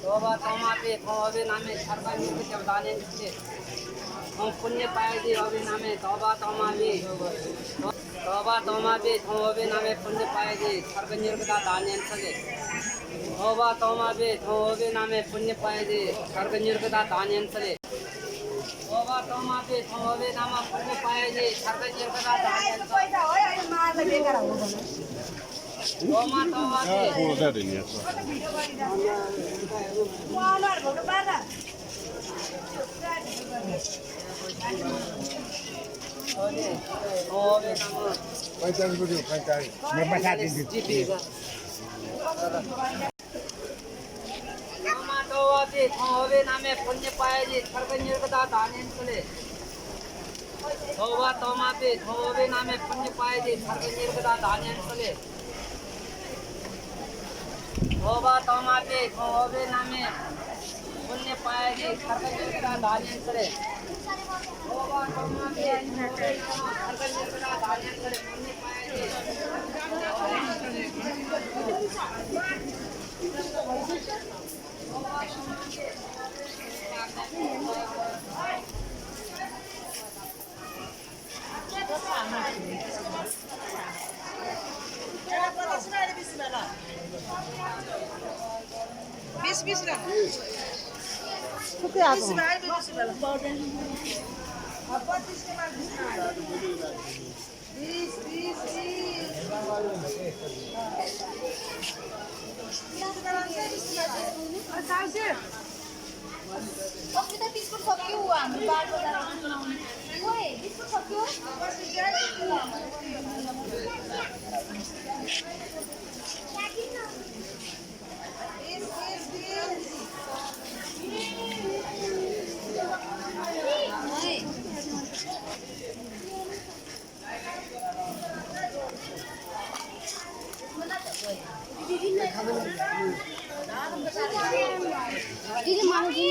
तोबा तमा पे थोबे नामे सरका निर्क जब दाने निकले हम पुण्य पाए दे अबे नामे तोबा तमा पे थोबे नामे पुण्य पाए दे सरका निर्क दा दाने निकले तोबा तमा पे थोबे नामे पुण्य पाए दे सरका निर्क दा दाने निकले तोबा तमा पे थोबे नामा पुण्य पाए दे सरका निर्क दा दाने तोमा तमा पे थोबे नामे पुण्य पाए दे सरका निर्क दा दाने निकले तोबा तमा पे थोबे नामे पुण्य पाए दे सरका निर्क दा दाने निकले तोबा तमा पे थोबे नामे पुण्य पाए दे सरका निर्क दा दाने निकले तोबा तमा पे सरका निर्क दा दाने निकले पुण्य पाए दे बीस ना kita biskut सक्यो हामी बाटो बनाउने ओए बिस्कुट सक्यो दिदी मामी